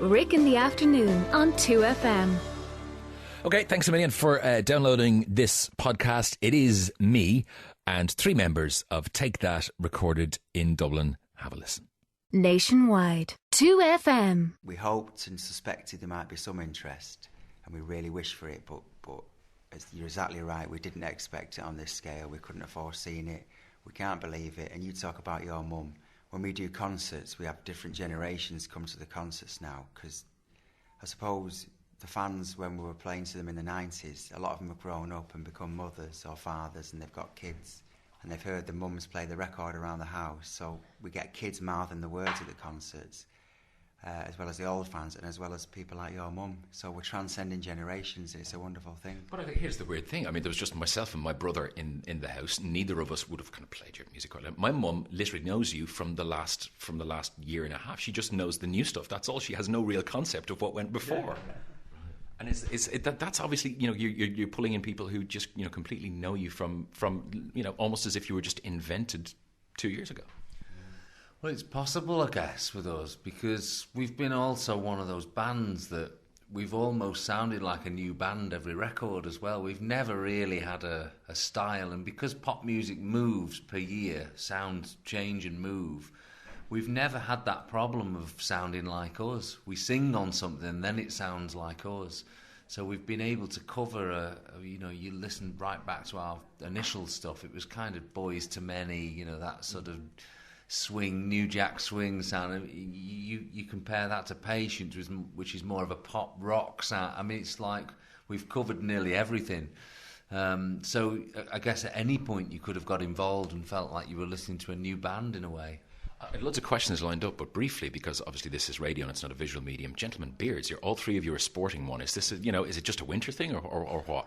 Rick in the Afternoon on 2FM. Okay, thanks a million for downloading this podcast. It is me and 3 members of Take That recorded in Dublin. Have a listen. Nationwide. 2FM. We hoped and suspected there might be some interest, and we really wished for it, but you're exactly right, we didn't expect it on this scale. We couldn't have foreseen it. We can't believe it. And you talk about your mum. When we do concerts, we have different generations come to the concerts now, because I suppose the fans, when we were playing to them in the 90s, a lot of them have grown up and become mothers or fathers, and they've got kids, and they've heard the mums play the record around the house. So we get kids mouthing the words at the concerts, as well as the old fans, and as well as people like your mum. So we're transcending generations. It's a wonderful thing. But I think here's the weird thing. I mean, there was just myself and my brother in the house. Neither of us would have kind of played your music. My mum literally knows you from the last year and a half. She just knows the new stuff. That's all. She has no real concept of what went before. Yeah. And that's obviously, you know, you're pulling in people who just, you know, completely know you from you know, almost as if you were just invented 2 years ago. Well, it's possible, I guess, with us, because we've been also one of those bands that we've almost sounded like a new band every record as well. We've never really had a style, and because pop music moves per year, sounds change and move, we've never had that problem of sounding like us. We sing on something, then it sounds like us. So we've been able to cover you know, you listen right back to our initial stuff, it was kind of Boys to Many, you know, that sort of swing, New Jack Swing sound. You compare that to Patience, which is more of a pop rock sound. I mean, it's like we've covered nearly everything. So I guess at any point you could have got involved and felt like you were listening to a new band in a way. I had loads of questions lined up, but briefly, because obviously this is radio and it's not a visual medium. Gentlemen, beards. All 3 of you are sporting one. Is this, is it just a winter thing or what?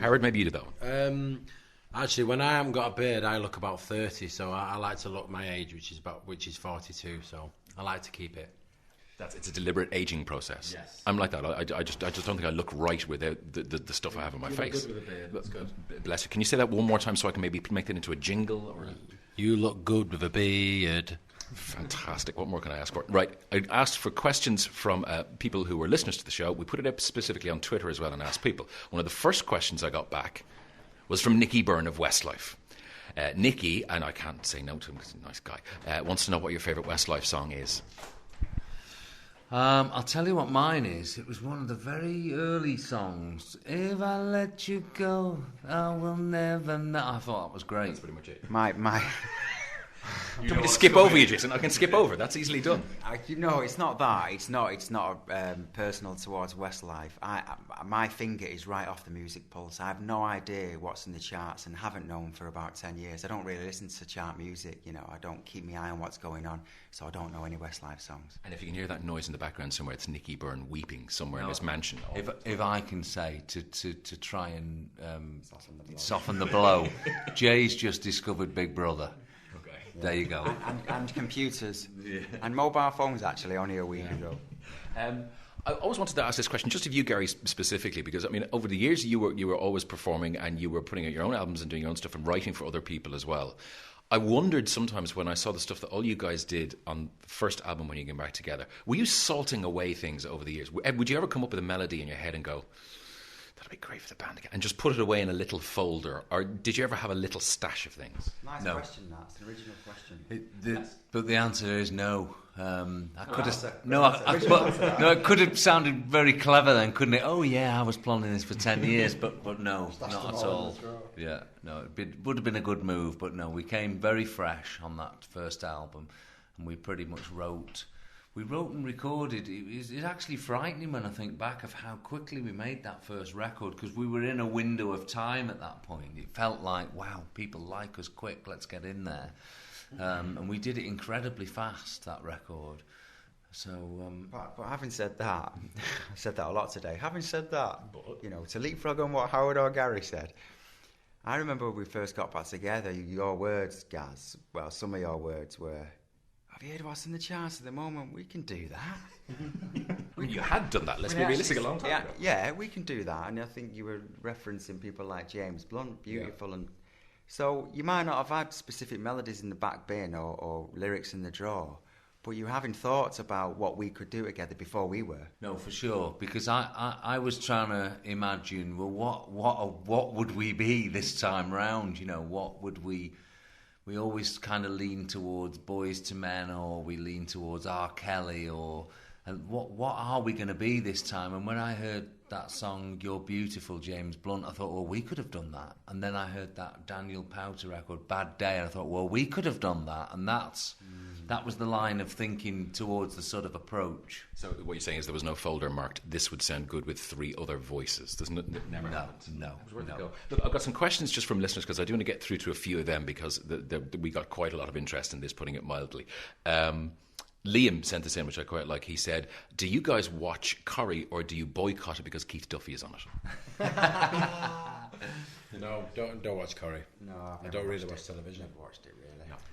Howard, maybe you do that one. Actually, when I haven't got a beard, I look about 30, so I like to look my age, which is 42. So I like to keep it. It's a deliberate aging process. Yes. I'm like that. I just don't think I look right without the stuff I have on my face. Look good with a beard. That's good. Bless you. Can you say that one more time so I can maybe make that into a jingle? Or You look good with a beard. Fantastic. What more can I ask for? Right. I asked for questions from people who were listeners to the show. We put it up specifically on Twitter as well and asked people. One of the first questions I got back was from Nicky Byrne of Westlife. Nicky, and I can't say no to him because he's a nice guy, wants to know what your favourite Westlife song is. I'll tell you what mine is. It was one of the very early songs. If I let you go, I will never know. I thought that was great. That's pretty much it. My Do you want me to skip over you, Jason? I can skip over. That's easily done. It's not that. It's not personal towards Westlife. My finger is right off the music pulse. I have no idea what's in the charts and haven't known for about 10 years. I don't really listen to chart music. You know, I don't keep my eye on what's going on, so I don't know any Westlife songs. And if you can hear that noise in the background somewhere, it's Nicky Byrne weeping somewhere in his mansion. If I can say to try and soften the blow, Jay's just discovered Big Brother. There you go. And computers. Yeah. And mobile phones, actually, only a week ago. I always wanted to ask this question, just of you, Gary, specifically, because, I mean, over the years you were always performing and you were putting out your own albums and doing your own stuff and writing for other people as well. I wondered sometimes when I saw the stuff that all you guys did on the first album when you came back together, were you salting away things over the years? Would you ever come up with a melody in your head and go, that'd be great for the band again, and just put it away in a little folder? Or did you ever have a little stash of things? Nice question, that. It's an original question. But the answer is no. It could have sounded very clever then, couldn't it? Oh yeah, I was planning this for 10 years, but no, not at all. Yeah, no, it would have been a good move, but no, we came very fresh on that first album, and we pretty much wrote and recorded. It's actually frightening when I think back of how quickly we made that first record, because we were in a window of time at that point. It felt like, wow, people like us quick, let's get in there. And we did it incredibly fast, that record. So, but having said that, I've said that a lot today. Having said that, to leapfrog on what Howard or Gary said, I remember when we first got back together, your words, Gaz, well, some of your words were, have you heard what's in the charts at the moment? We can do that. You had done that, let's be realistic, a long time ago. Yeah, we can do that. And I think you were referencing people like James Blunt, beautiful. And so you might not have had specific melodies in the back bin or lyrics in the drawer, But you're having thoughts about what we could do together before we were. No, for sure. Because I was trying to imagine, well, what would we be this time round? You know, what would we... We always kind of lean towards Boys to Men, or we lean towards R. Kelly, and what are we going to be this time? And when I heard that song, You're Beautiful, James Blunt, I thought, well, we could have done that. And then I heard that Daniel Powter record, Bad Day, and I thought, well, we could have done that. And that was the line of thinking towards the sort of approach. So what you're saying is there was no folder marked, this would sound good with 3 other voices. There's never happened. No. Look, I've got some questions just from listeners, because I do want to get through to a few of them, because we got quite a lot of interest in this, putting it mildly. Liam sent this in, which I quite like. He said, do you guys watch Corrie, or do you boycott it because Keith Duffy is on it? No, don't watch Corrie. No, I don't really watch television. I've watched it, really.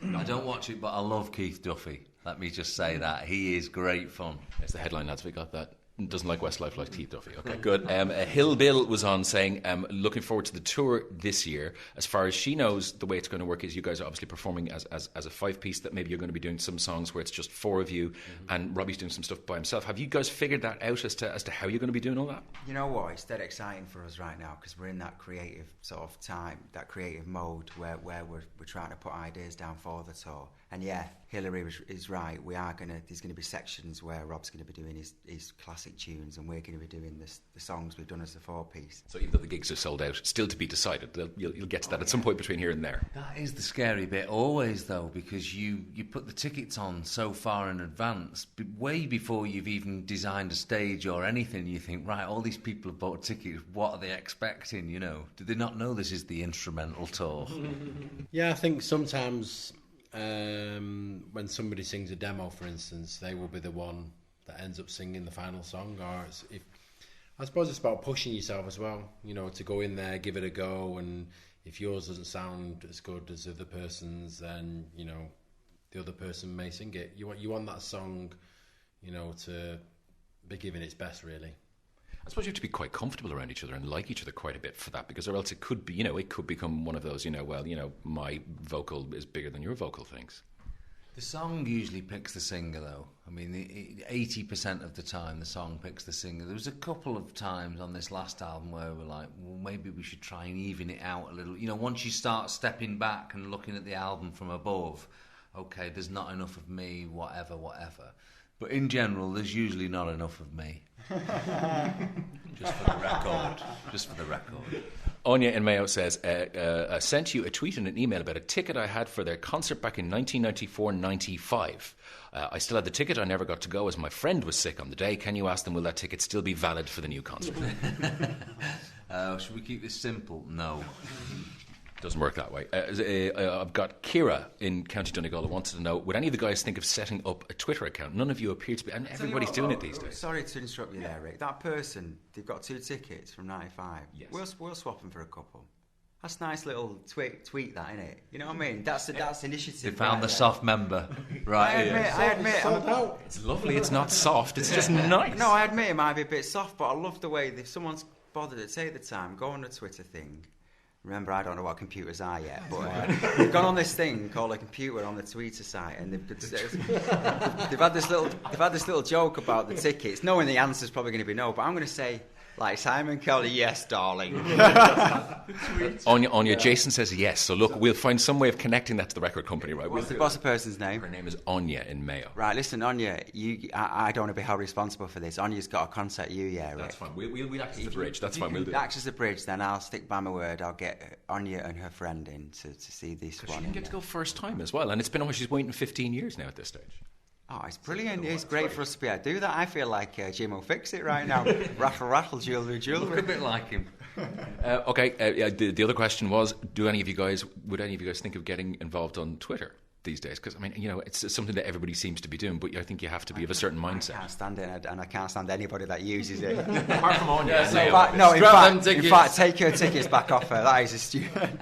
No. I don't watch it, but I love Keith Duffy. Let me just say that. He is great fun. It's the headline, lads. We got that. Doesn't like Westlife, like Keith Duffy. Okay, good. Hill Bill was on saying, looking forward to the tour this year. As far as she knows, the way it's going to work is you guys are obviously performing as a 5-piece, that maybe you're going to be doing some songs where it's just 4 of you, and Robbie's doing some stuff by himself. Have you guys figured that out as to how you're going to be doing all that? You know what? It's dead exciting for us right now, because we're in that creative sort of time, that creative mode where we're trying to put ideas down for the tour. And yeah, Hillary is right. There's going to be sections where Rob's going to be doing his classic tunes, and we're going to be doing the songs we've done as a 4-piece. So even though the gigs are sold out, still to be decided. You'll get to that at some point between here and there. That is the scary bit always, though, because you put the tickets on so far in advance, way before you've even designed a stage or anything. You think, right, all these people have bought tickets. What are they expecting? You know, do they not know this is the instrumental tour? Yeah, I think sometimes when somebody sings a demo, for instance, they will be the one that ends up singing the final song. Or I suppose it's about pushing yourself as well, you know, to go in there, give it a go, and if yours doesn't sound as good as the other person's, then, you know, the other person may sing it. You want that song, you know, to be giving its best, really. I suppose you have to be quite comfortable around each other and like each other quite a bit for that, because or else it could be, you know, it could become one of those, you know, well, you know, my vocal is bigger than your vocal things. The song usually picks the singer, though. I mean, 80% of the time the song picks the singer. There was a couple of times on this last album where we're like, well, maybe we should try and even it out a little. You know, once you start stepping back and looking at the album from above, okay, there's not enough of me, whatever. But in general, there's usually not enough of me. Just for the record. Anya in Mayo says, I sent you a tweet and an email about a ticket I had for their concert back in 1994-95. I still had the ticket. I never got to go as my friend was sick on the day. Can you ask them, will that ticket still be valid for the new concert? Should we keep this simple? No. Doesn't work that way. I've got Kira in County Donegal who wants to know, would any of the guys think of setting up a Twitter account? None of you appear to be, and everybody's doing it these days. Sorry to interrupt you there, Rick. That person, they've got 2 tickets from 95. Yes. We'll swap them for a couple. That's a nice little tweet that, isn't it? You know what I mean? That's initiative. They found the soft member, right? I admit. It's lovely. It's not soft. It's just nice. No, I admit it might be a bit soft, but I love the way if someone's bothered to take the time, go on the Twitter thing. Remember, I don't know what computers are yet, but they've gone on this thing called a computer on the Twitter site, and they've had this little joke about the tickets, knowing the answer's probably going to be no. But I'm going to say, like Simon Kelly, yes, darling. Anya, Jason says yes. So look, we'll find some way of connecting that to the record company, right? What's the person's name? Her name is Anya in Mayo. Right, listen, Anya, I don't want to be held responsible for this. Anya's got to contact you, yeah, right? That's fine. We'll act as the bridge. That's fine. We'll do act as the bridge, then I'll stick by my word. I'll get Anya and her friend in to see this one. She didn't get to go first time as well, and it's been she's waiting 15 years now at this stage. Oh, it's brilliant. It's great for us to be able to do that. I feel like Jim will fix it right now. rattle, jewellery. Look a bit like him. Okay, the other question was, would any of you guys think of getting involved on Twitter these days? Because, I mean, you know, it's something that everybody seems to be doing, but I think you have to be of a certain mindset. I can't stand it, and I can't stand anybody that uses it. Apart from Anya. In fact, take your tickets back off her. That is a stupid...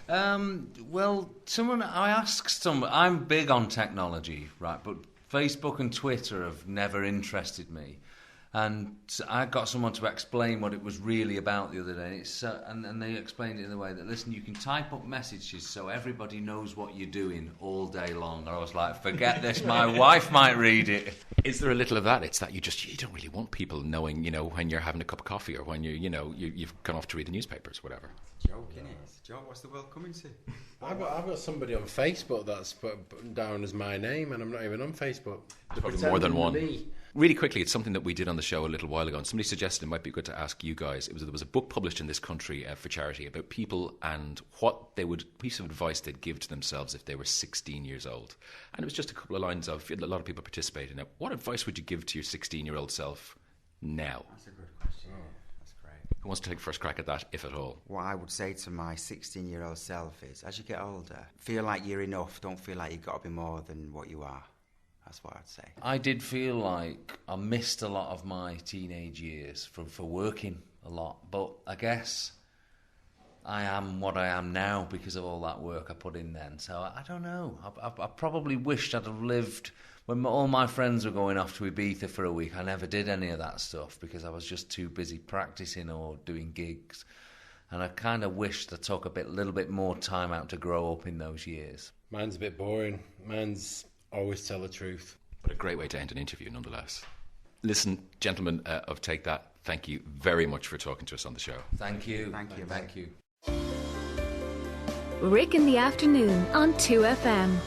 Well, I asked someone. I'm big on technology, right? But Facebook and Twitter have never interested me. And I got someone to explain what it was really about the other day. And they explained it in the way that, listen, you can type up messages so everybody knows what you're doing all day long. And I was like, forget this, my wife might read it. Is there a little of that? It's that you don't really want people knowing, when you're having a cup of coffee or when you've gone off to read the newspapers, whatever. Joke, innit? It's a joke. What's the world coming to? I've got somebody on Facebook that's put down as my name, and I'm not even on Facebook. There's probably more than one. Really quickly, it's something that we did on the show a little while ago, and somebody suggested it might be good to ask you guys. There was a book published in this country for charity about people and piece of advice they'd give to themselves if they were 16 years old. And it was just a couple of lines of, a lot of people participated. Now, what advice would you give to your 16-year-old self now? That's a good question. Oh, that's great. Who wants to take first crack at that, if at all? What I would say to my 16-year-old self is, as you get older, feel like you're enough. Don't feel like you've got to be more than what you are. That's what I'd say. I did feel like I missed a lot of my teenage years for working a lot. But I guess I am what I am now because of all that work I put in then. So I don't know. I probably wished I'd have lived when all my friends were going off to Ibiza for a week. I never did any of that stuff because I was just too busy practicing or doing gigs. And I kind of wished I took a little bit more time out to grow up in those years. Mine's a bit boring. Mine's always tell the truth. But a great way to end an interview, nonetheless. Listen, gentlemen of Take That, thank you very much for talking to us on the show. Thank you. Thank you. Thank you. Rick in the Afternoon on 2FM.